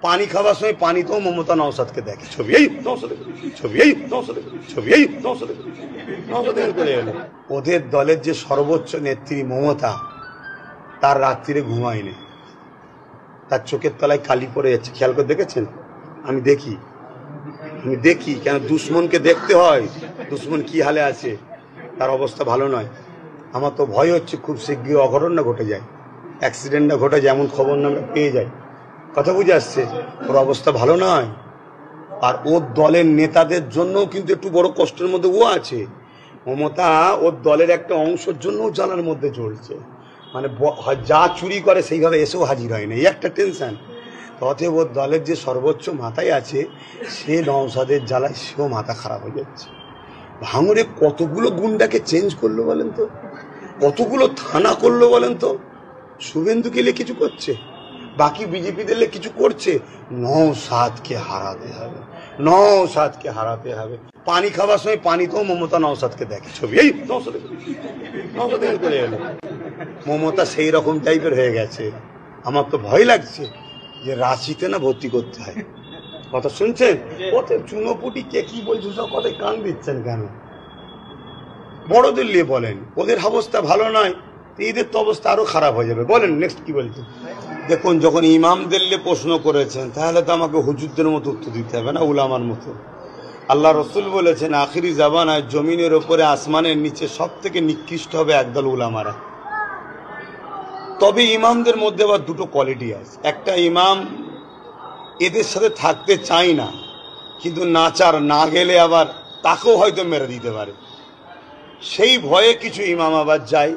পানি খাবার সময় পানিতেও মমতা নওশাদকে দেখে, ছবি এই নওশাদ, ছবি এই নওশাদ, ছবি এই নওশাদ, নওশাদ করে এলো। ওদের দলের যে সর্বোচ্চ নেত্রী মমতা, তার রাত্রিরে ঘুমায়নি, তার চোখের তলায় কালি পড়ে যাচ্ছে, খেয়াল করে দেখেছেন? আমি দেখি কেন, দুশ্মনকে দেখতে হয়, দুশ্মন কি হালে আছে, তার অবস্থা ভালো নয়। আমার তো ভয় হচ্ছে খুব শীঘ্রই অঘটন না ঘটে যায়, অ্যাক্সিডেন্ট না ঘটে যায়, এমন খবর না আমরা পেয়ে যাই। কথা বুঝে আসছে? ওর অবস্থা ভালো নয়। আর ওর দলের নেতাদের জন্যও কিন্তু একটু বড় কষ্টের মধ্যে ও আছে। মমতা ওর দলের একটা অংশের জন্যও জ্বালার মধ্যে চলছে, মানে যা চুরি করে সেইভাবে এসেও হাজির হয় না, এই একটা টেনশন। অতএব ওর দলের যে সর্বোচ্চ মাথায় আছে, সে নওশাদের জ্বালায় সেও মাথা খারাপ হয়ে যাচ্ছে। ভাঙড়ে কতগুলো গুন্ডাকে চেঞ্জ করলো বলেন তো, কতগুলো থানা করলো বলেন তো। শুভেন্দু কেলে কিছু করছে, বাকি বিজেপি দিলে কিছু করছে। নওশাদকে হারাতে হবে, নওশাদকে হারাতে হবে। পানি খাবার সময় পানিতেও মমতা নওশাদকে দেখে, ছবি এই নওশাদ, নওশাদ করে এলো। মমতা সেই রকম টাইপের হয়ে গেছে। আমার তো ভয় লাগছে যে রাঁচিতে না ভর্তি করতে হয়। কথা শুনছেন? ওদের চুনোপুটি কে কি বলছে, সব কথায় কান দিচ্ছেন কেন? বড়দের নিয়ে বলেন, ওদের অবস্থা ভালো নয়, এদের তো অবস্থা আরো খারাপ হয়ে যাবে। বলেন নেক্সট কি বলছেন? দেখুন, যখন ইমামদের নিয়ে প্রশ্ন করেছেন, তাহলে তো আমাকে হুজুরদের মতো উত্তর দিতে হবে না, উলামার মতো। আল্লাহ রসুল বলেছেন আখিরি জামানায় জমিনের ওপরে আসমানের নিচে সব থেকে নিকৃষ্ট হবে একদল উলামারা। তবে ইমামদের মধ্যে আবার দুটো কোয়ালিটি আছে। একটা ইমাম এদের সাথে থাকতে চাই না, কিন্তু নাচার না গেলে আবার তাকেও হয়তো মেরে দিতে পারে, সেই ভয়ে কিছু ইমাম আবার যায়,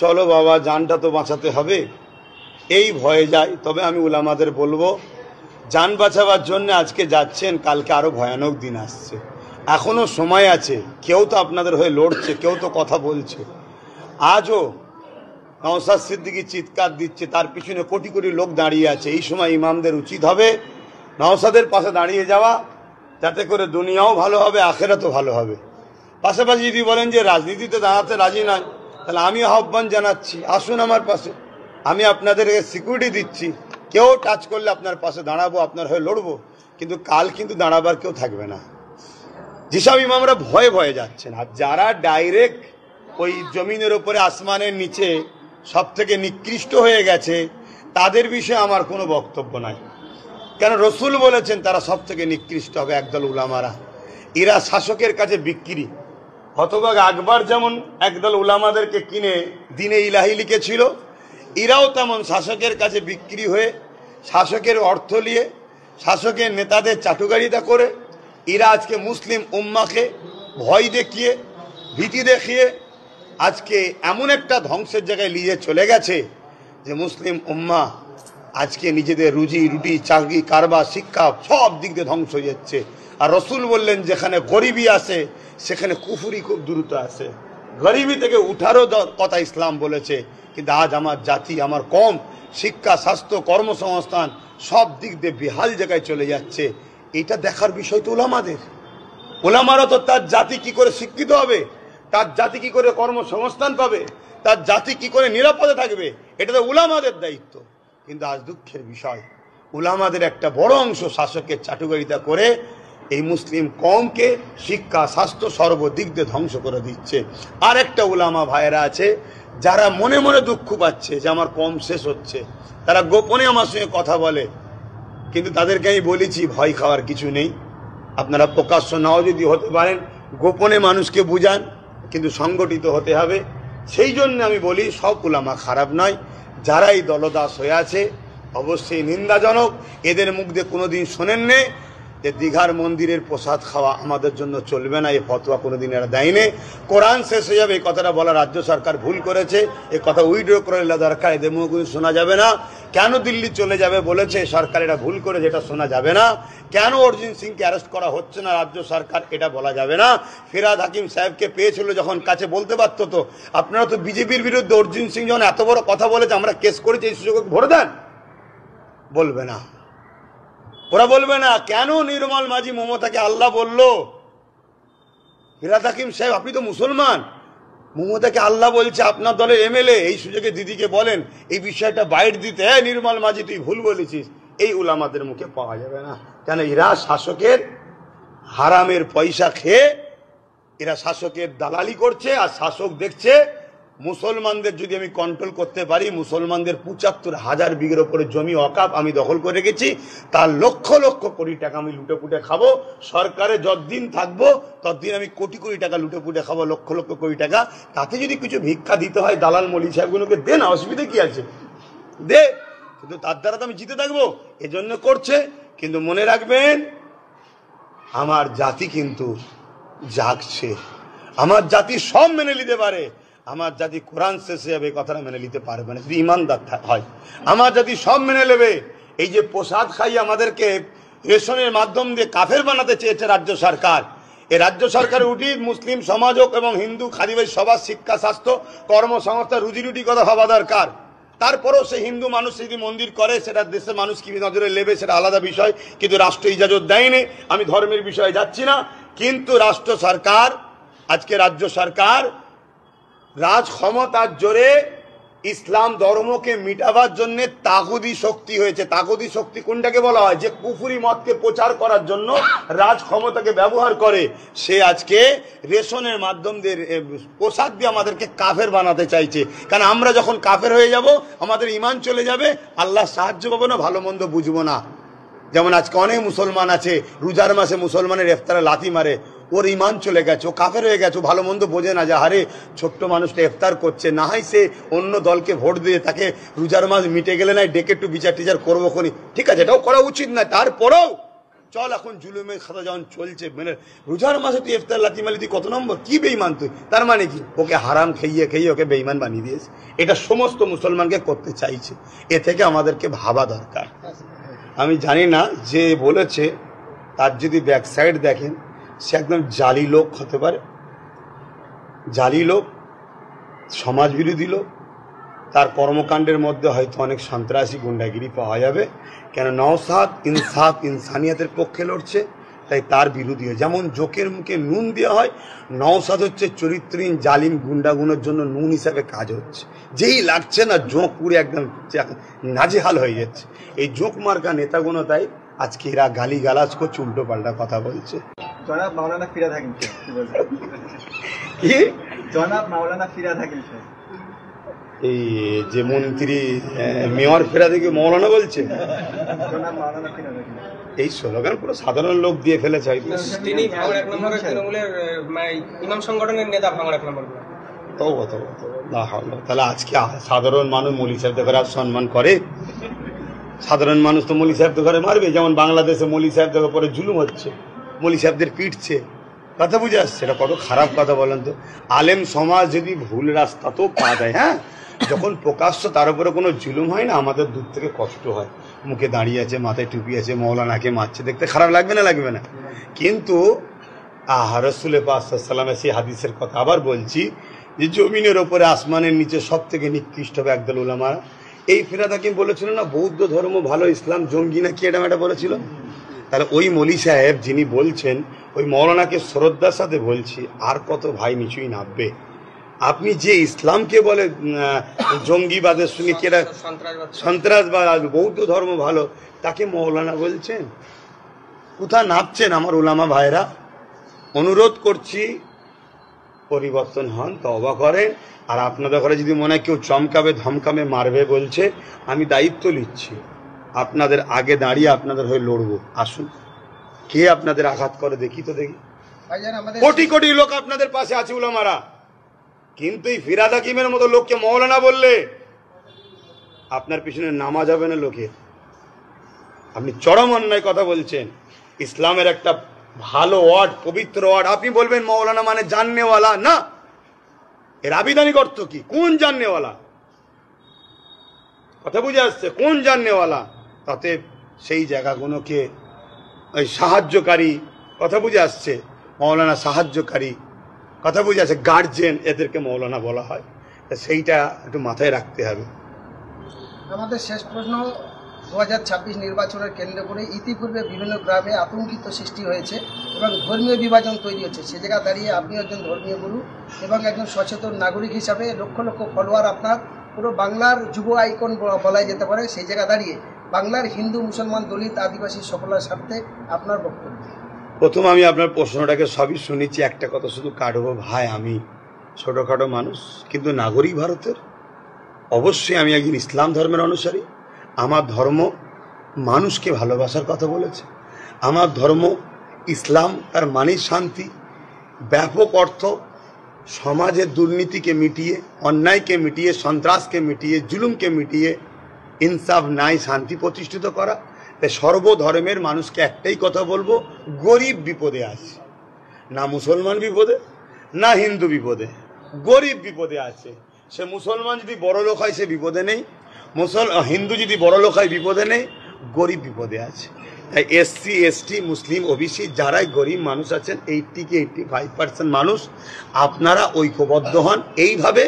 চলো বাবা জানটা তো বাঁচাতে হবে, এই ভয়ে যায়। তবে আমি উলামাদের বলবো, জান বাঁচাবার জন্য আজকে যাচ্ছেন, কালকে আরো ভয়ানক দিন আসছে, এখনো সময় আছে। কেউ তো আপনাদের হয়ে লড়ছে, কেউ তো কথা বলছে। আজও নওশাদ সিদ্দিকী চিৎকার দিচ্ছে, তার পিছনে কোটি কোটি লোক দাঁড়িয়ে আছে। এই সময় ইমামদের উচিত হবে নওশাদের পাশে দাঁড়িয়ে যাওয়া, যাতে করে দুনিয়াও ভালো হবে, আখেরাতও ভালো হবে। পাশাপাশি যদি বলেন যে রাজনীতিতে দাঁড়াতে রাজি নয়, তাহলে আমি আহ্বান জানাচ্ছি, আসুন আমার পাশে, আমি আপনাদেরকে সিকিউরিটি দিচ্ছি, কেউ টাচ করলে আপনার পাশে দাঁড়াবো, আপনার হয়ে লড়বো। কিন্তু কাল কিন্তু দাঁড়াবার কেউ থাকবে না। যেসব ইমামরা ভয়ে ভয়ে যাচ্ছেন, আর যারা ডাইরেক্ট ওই জমিনের উপরে আসমানের নিচে সব থেকে নিকৃষ্ট হয়ে গেছে, তাদের বিষয়ে আমার কোনো বক্তব্য নাই। কেন, রসুল বলেছেন তারা সব থেকে নিকৃষ্ট হবে একদল উলামারা। এরা শাসকের কাছে বিক্রি। হতভাগ আকবর যেমন একদল উলামাদেরকে কিনে দিনে ইলাহি লিখেছিল, এরাও তেমন শাসকের কাছে বিক্রি হয়ে, শাসকের অর্থ নিয়ে, শাসকের নেতাদের চাটুকারিতা করে এরা আজকে মুসলিম উম্মাকে ভয় দেখিয়ে, ভীতি দেখিয়ে আজকে এমন একটা ধ্বংসের জায়গায় নিয়ে চলে গেছে যে মুসলিম উম্মা আজকে নিজেদের রুজি রুটি, চাকরি, কারবার, শিক্ষা সব দিক দিয়ে ধ্বংস হয়ে যাচ্ছে। আর রসুল বললেন যেখানে গরিবী আসে সেখানে কুফুরি খুব দ্রুত আসে। গরিবী থেকে উঠারও কথা ইসলাম বলেছে, কিন্তু আজ আমার জাতি, আমার কম শিক্ষা, স্বাস্থ্য, কর্মসংস্থান সব দিক দিয়ে বেহাল জায়গায় চলে যাচ্ছে। এটা দেখার বিষয় তো ওলামাদের। ওলামারা তো তার জাতি কি করে শিক্ষিত হবে, তার জাতি কি করে কর্মসংস্থান পাবে, তার জাতি কি করে নিরাপদে থাকবে, এটা তো উলামাদের দায়িত্ব। কিন্তু আজ দুঃখের বিষয়, উলামাদের একটা বড় অংশ শাসকের চাটুকারিতা করে এই মুসলিম কওমকে শিক্ষা, স্বাস্থ্য সর্বদিক দিয়ে ধ্বংস করে দিচ্ছে। আর একটা উলামা ভাইয়েরা আছে যারা মনে মনে দুঃখ পাচ্ছে যে আমার কম শেষ হচ্ছে, তারা গোপনে আমার সঙ্গে কথা বলে, কিন্তু তাদেরকে আমি বলেছি ভয় খাওয়ার কিছু নেই। আপনারা প্রকাশ্য নাও যদি হতে পারেন, গোপনে মানুষকে বুঝান, কিন্তু সংগঠিত হতে হবে। সেই জন্য আমি বলি সব উলামা খারাপ নয়, যারা এই দলদাস হয়ে আছে অবশ্যই নিন্দাজনক। এদের মুখ দিয়ে কোনোদিন শোনেন নে যে দীঘার মন্দিরের প্রসাদ খাওয়া আমাদের জন্য চলবে না, এই ফতোয়া কোনোদিন এরা দেয়নি। কোরআন শেষ হয়ে যাবে এই কথাটা বলা রাজ্য সরকার ভুল করেছে, এই কথা উইড্রো করে নেওয়া দরকার, এদের মুখ শোনা যাবে না। কেন দিল্লি চলে যাবে বলেছে সরকার, এটা ভুল করে, যেটা শোনা যাবে না। কেন অর্জুন সিংকে অ্যারেস্ট করা হচ্ছে না রাজ্য সরকার, এটা বলা যাবে না। ফিরহাদ হাকিম সাহেবকে পেয়েছিল যখন কাছে, বলতে পারতো তো আপনারা তো বিজেপির বিরুদ্ধে অর্জুন সিং যখন এত বড় কথা বলেছে, আমরা কেস করেছি, এই সুযোগ ভরে দেন, বলবে না, ওরা বলবে না। কেন নির্মল মাঝি মমতাকে আল্লাহ বললো? ফিরহাদ হাকিম সাহেব, আপনি তো মুসলমান, মমতাকে আল্লাহ বলছে, আপনার দলের এমএলএ, এই সুযোগে দিদিকে বলেন এই বিষয়টা বাইট দিতে, হ্যাঁ নির্মল মাঝি তুই ভুল বলেছিস, এই উলামাদের মুখে পাওয়া যাবে না। কেন এরা শাসকের হারামের পয়সা খেয়ে এরা শাসকের দালালি করছে, আর শাসক দেখছে মুসলমানদের যদি আমি কন্ট্রোল করতে পারি, মুসলমানদের ৭৫,০০০ বিঘের ওপরে জমি অকাপ আমি দখল করে রেখেছি, তার লক্ষ লক্ষ কোটি টাকা আমি লুটে পুটে খাবো, সরকারে যতদিন থাকবো ততদিন আমি কোটি কোটি টাকা লুটে পুটে খাবো, লক্ষ লক্ষ কোটি টাকা। তাতে যদি কিছু ভিক্ষা দিতে হয় দালাল মলি সাহেবগুলোকে দে না, অসুবিধা কি আছে, দে, কিন্তু তার দ্বারা তো আমি জিতে থাকবো, এজন্য করছে। কিন্তু মনে রাখবেন আমার জাতি কিন্তু জাগছে, আমার জাতি সব মেনে নিতে পারে, আমার জাতি কোরআন শেষে যাবে কথাটা মেনে নিতে পারবে না যদি ইমানদার হয়। আমার জাতি সব মেনে নেবে। এই যে প্রসাদ খাই আমাদেরকে রেশনের মাধ্যম দিয়ে কাফের বানাতে চেয়েছে রাজ্য সরকার, এই রাজ্য সরকারের উচিত মুসলিম সমাজ হোক এবং হিন্দু খাদিবাই সবার শিক্ষা স্বাস্থ্য কর্মসংস্থান রুজি রুটি কথা ভাবা দরকার। তারপরেও সে হিন্দু মানুষ যদি মন্দির করে সেটা দেশের মানুষ কি নজরে নেবে সেটা আলাদা বিষয়, কিন্তু রাষ্ট্র ইজাজত দেয়নি। আমি ধর্মের বিষয়ে যাচ্ছি না, কিন্তু রাষ্ট্র সরকার আজকে রাজ্য সরকার রাজ ক্ষমতার জোরে ইসলাম ধর্মকে মিটাবার জন্য তাগুদি শক্তি হয়েছে। তাগুদি শক্তি কোনটাকে বলা হয়? যে কুফরি মতকে প্রচার করার জন্য রাজ ক্ষমতাকে ব্যবহার করে, সে আজকে রেশনের মাধ্যম দিয়ে পোশাক দিয়ে আমাদেরকে কাফের বানাতে চাইছে। কারণ আমরা যখন কাফের হয়ে যাব আমাদের ইমান চলে যাবে, আল্লাহ সাহায্য পাবো না, ভালো মন্দ বুঝবো না। যেমন আজকে অনেক মুসলমান আছে রোজার মাসে মুসলমানের ইফতারে লাথি মারে, ওর ইমান চলে গেছে, ও কাফের হয়ে গেছে, ভালো মন্দ বোঝে না যে আরে ছোট্ট মানুষটা ইফতার করছে, না হয় সে অন্য দলকে ভোট দিয়ে তাকে রোজার মাস মিটে গেলে নাই ডেকে একটু বিচার টিচার করবো খনি, ঠিক আছে, এটাও করা উচিত না। তারপরেও চল এখন জুলুমের খাতা যখন চলছে, মানে রোজার মাসে তুই ইফতার লাথি মালি, তুই কত নম্বর, কি বেঈমান তুই? তার মানে কি? ওকে হারাম খাইয়ে খাইয়ে ওকে বেঈমান বানিয়ে দিয়েছে। এটা সমস্ত মুসলমানকে করতে চাইছে, এ থেকে আমাদেরকে ভাবা দরকার। আমি জানি না যে বলেছে তার যদি ব্যাক সাইড দেখেন সে একদম জালি লোক হতে পারে, জালি লোক, সমাজ বিরোধী লোক, তার কর্মকাণ্ডের মধ্যে হয়তো অনেক সন্ত্রাসী গুন্ডাগিরি পাওয়া যাবে। কেন নওশাদ ইনসাফ ইনসানিয়াতের পক্ষে লড়ছে, তাই তার বিরোধী হয়। যেমন জোকের মুখে নুন দেওয়া হয়, নওশাদ হচ্ছে চরিত্রহীন জালিম গুন্ডাগুনোর জন্য নুন হিসাবে কাজ হচ্ছে। যেই লাগছে না জোঁক পুরে একদম নাজেহাল হয়ে যাচ্ছে। এই জোঁক মার্কা নেতাগুলো তাই আজকে এরা গালি গালাজ করছে, উল্টো পাল্টা কথা বলছে। জনাব মাওলানা ফিরাদ হাকিম কি জনাব মাওলানা ফিরাদ হাকিম এই যে মন্ত্রী মেয়র ফেরা থেকে মৌলানা বলছে, জনাব মাওলানা ফিরাদ হাকিম এই স্লোগান পুরো সাধারণ লোক দিয়ে ফেলেছে। তিনি ভাঙড় ১ নম্বরের তৃণমূলের ইমাম সংগঠনের নেতা, ভাঙড় ১ নম্বর। তাহলে আজকে সাধারণ মানুষ মৌলী সাহেবদের ঘরে সম্মান করে? সাধারণ মানুষ তো মৌলী সাহেবদের ঘরে মারবে। যেমন বাংলাদেশে মৌলী সাহেবদের উপরে জুলুম হচ্ছে, মৌলী সাহেবদের পিটছে, কথা বুঝে আসছে। এটা কত খারাপ কথা বলেন তো। আলেম সমাজ যদি ভুল রাস্তা তো পা দেয়, হ্যাঁ, যখন প্রকাশ্য তার উপরে কোনো জুলুম হয় না, আমাদের দূর থেকে কষ্ট হয়। মুখে দাঁড়িয়ে আছে, মাথায় টুপি আছে, মৌলানাকে মারছে, দেখতে খারাপ লাগবে না? লাগবে না? কিন্তু রাসূলে পাক সাল্লাল্লাহু আলাইহি ওয়াসাল্লামের সেই হাদিসের কথা আবার বলছি যে জমিনের ওপরে আসমানের নিচে সব থেকে নিকৃষ্ট হবে একদল উলামা। এই ফিরাদ হাকিম বলেছিল না বৌদ্ধ ধর্ম ভালো, ইসলাম জঙ্গি না কি এটা বলেছিল। তাহলে ওই মৌলী সাহেব যিনি বলছেন, ওই মৌলানাকে শ্রদ্ধার সাথে বলছি, আর কত ভাই নিচুই নামবে। আপনি যে ইসলামকে বলে জঙ্গিবাদের সঙ্গে কেরা সন্ত্রাসবাদ, বৌদ্ধ ধর্ম ভালো, তাকে মৌলানা বলছেন, কোথা নামছেন? আমার উলামা ভাইরা, অনুরোধ করছি পরিবর্তন হন, তওবা করেন। আর আপনাদের ঘরে যদি মনে হয় কেউ চমকাবে ধমকাবে মারবে বলছে, আমি দায়িত্ব নিচ্ছি, আপনাদের আগে দাঁড়িয়ে আপনাদের হয়ে লড়বো। আসুন, কে আপনাদের আঘাত করে দেখি তো, দেখি। কোটি কোটি লোক আপনাদের পাশে আছে উলামারা, কিন্তু এই ফিরাদ হাকিমের মতো লোককে মৌলানা বললে আপনার পিছনে নামা যাবে না লোকের। আপনি চরম অন্যায় কথা বলছেন। ইসলামের একটা ভালো ওয়ার্ড, পবিত্র ওয়ার্ড, আপনি বলবেন মৌলানা মানে জাননেওয়ালা না। এর আবিধানিক অর্থ কি? কোন জাননেওয়ালা? কথা বুঝে আসছে? কোন জাননেওয়ালা? তাতে সেই জায়গাগুলোকে ওই সাহায্যকারী, কথা বুঝে আসছে, মৌলানা সাহায্যকারী, কথা বুঝে আসছে, গার্জেন, এদেরকে মৌলানা বলা হয়। সেইটা একটু মাথায় রাখতে হবে। আমাদের শেষ প্রশ্ন, 2026 নির্বাচনের কেন্দ্র করে ইতিপূর্বে বিভিন্ন গ্রামে আতঙ্কিত সৃষ্টি হয়েছে এবং ধর্মীয় বিভাজন তৈরি হচ্ছে। সে জায়গা দাঁড়িয়ে আপনি একজন ধর্মীয় গুরু এবং একজন সচেতন নাগরিক হিসাবে লক্ষ লক্ষ ফলোয়ার আপনার, পুরো বাংলার যুব আইকন বলা যেতে পারে, সেই জায়গা দাঁড়িয়ে বাংলার হিন্দু মুসলমান দলিত আদিবাসী সকলের স্বার্থে আপনার বক্তব্য। প্রথম আমি আপনার প্রশ্নটাকে সবই শুনেছি, একটা কথা শুধু কাটবো, ভাই আমি ছোটোখাটো মানুষ কিন্তু নাগরিক ভারতের। অবশ্যই আমি একজন ইসলাম ধর্মের অনুসারী। আমার ধর্ম মানুষকে ভালোবাসার কথা বলেছে। আমার ধর্ম ইসলাম, তার মানেই শান্তি, ব্যাপক অর্থ, সমাজের দুর্নীতিকে মিটিয়ে, অন্যায়কে মিটিয়ে, সন্ত্রাসকে মিটিয়ে, জুলুমকে মিটিয়ে ইনসাফ ন্যায় শান্তি প্রতিষ্ঠিত করা। তাই সর্বধর্মের মানুষকে একটাই কথা বলবো, গরিব বিপদে আছে, না মুসলমান বিপদে না হিন্দু বিপদে, গরিব বিপদে আছে। সে মুসলমান যদি বড় লোক হয় সে বিপদে নেই, হিন্দু যদি বড় লোক হয় বিপদে নেই, গরিব বিপদে আছে। তাই এসসি এসটি মুসলিম ওবিসি যারাই গরিব মানুষ আছেন 80-85% মানুষ, আপনারা ঐক্যবদ্ধ হন। এইভাবে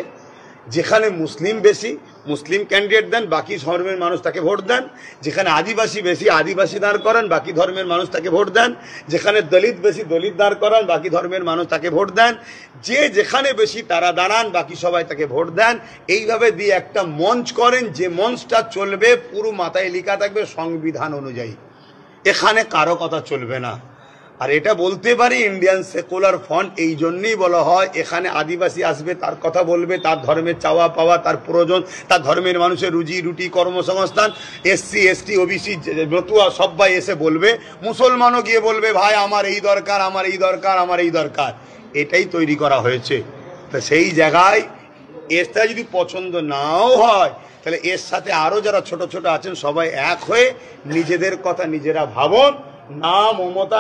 যেখানে মুসলিম বেশি মুসলিম ক্যান্ডিডেট দেন, বাকি ধর্মের মানুষ তাকে ভোট দেন। যেখানে আদিবাসী বেশি আদিবাসী দাঁড় করান, বাকি ধর্মের মানুষ তাকে ভোট দেন। যেখানে দলিত বেশি দলিত দাঁড় করান, বাকি ধর্মের মানুষ তাকে ভোট দেন। যে যেখানে বেশি তারা দাঁড়ান, বাকি সবাই তাকে ভোট দেন। এইভাবে দিয়ে একটা মঞ্চ করেন, যে মঞ্চটা চলবে পুরো মাথায় লেখা থাকবে সংবিধান অনুযায়ী, এখানে কারো কথা চলবে না। আর এটা বলতে পারি ইন্ডিয়ান সেকুলার ফ্রন্ট এই জন্যই বলা হয়, এখানে আদিবাসী আসবে, তার কথা বলবে, তার ধর্মের চাওয়া পাওয়া, তার প্রয়োজন, তার ধর্মের মানুষের রুজি রুটি কর্মসংস্থান, এসসি এসটি ওবিসি মতুয়া সবাই এসে বলবে। মুসলমানও গিয়ে বলবে ভাই আমার এই দরকার, আমার এই দরকার, আমার এই দরকার। এটাই তৈরি করা হয়েছে। তা সেই জায়গায় এটা যদি পছন্দ নাও হয়, তাহলে এর সাথে আরও যারা ছোট ছোট আছেন সবাই এক হয়ে নিজেদের কথা নিজেরা ভাবুন। না মমতা,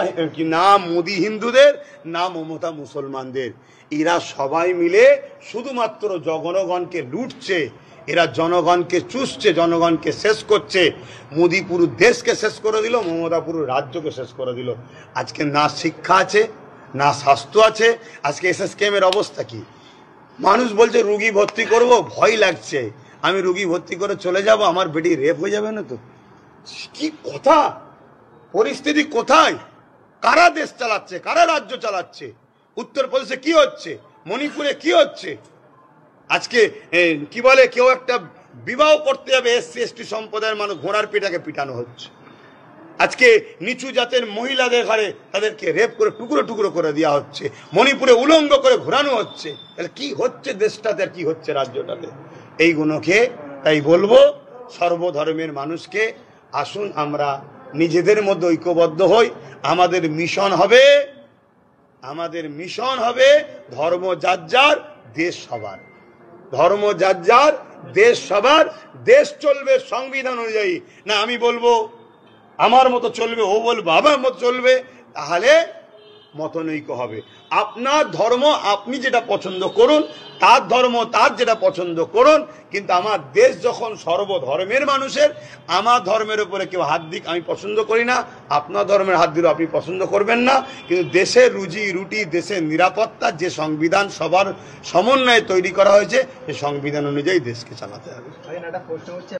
না মোদি হিন্দুদের, না মমতা মুসলমানদের। এরা সবাই মিলে শুধুমাত্র জনগণকে লুটছে, এরা জনগণকে চুষছে, জনগণকে শেষ করছে। মোদি পুরো দেশকে শেষ করে দিল, মমতা পুরো রাজ্যকে শেষ করে দিল। আজকে না শিক্ষা আছে, না স্বাস্থ্য আছে। আজকে এসএসকেএমের অবস্থা কি? মানুষ বলছে রুগী ভর্তি করব, ভয় লাগছে, আমি রুগী ভর্তি করে চলে যাব, আমার বেটি রেপ হয়ে যাবে না তো? কি কথা, পরিস্থিতি কোথায়? কারা দেশ চালাচ্ছে, কারা রাজ্য চালাচ্ছে? উত্তরপ্রদেশে কি হচ্ছে, মণিপুরে কি হচ্ছে? আজকে কি বলে, কেউ একটা বিবাহ করতে যাবে এসসি এসটি সম্প্রদায়ের মানুষ, ঘোড়ার পিঠাকে পিটানো হচ্ছে। আজকে নিচু জাতের মহিলাদের ঘরে তাদেরকে রেপ করে টুকরো টুকরো করে দেওয়া হচ্ছে, মণিপুরে উলঙ্গ করে ঘোরানো হচ্ছে। তাহলে কি হচ্ছে দেশটাতে, আর কি হচ্ছে রাজ্যটাতে? এইগুলোকে তাই বলবো, সর্বধর্মের মানুষকে আসুন আমরা নিজেদের মধ্যে ঐক্যবদ্ধ হই। আমাদের মিশন হবে ধর্ম যার যার, দেশ সবার। ধর্ম যার যার, দেশ সবার। দেশ চলবে সংবিধান অনুযায়ী, না আমি বলবো আমার মতো চলবে, ও বলবো আমার মতো চলবে, তাহলে মতনৈক্য হবে। আপনার ধর্ম আপনি যেটা পছন্দ করুন, তার ধর্ম তার যেটা পছন্দ করুন, কিন্তু আমার দেশ যখন সর্বধর্মের মানুষের, আমার ধর্মের উপরে কেউ হাত দিক আমি পছন্দ করি না, আপনার ধর্মের হাত দিলেও আপনি পছন্দ করবেন না। কিন্তু দেশের রুজি রুটি, দেশের নিরাপত্তা, যে সংবিধান সবার সমন্বয়ে তৈরি করা হয়েছে, সেই সংবিধান অনুযায়ী দেশকে চালাতে হবে। একটা প্রশ্ন হচ্ছে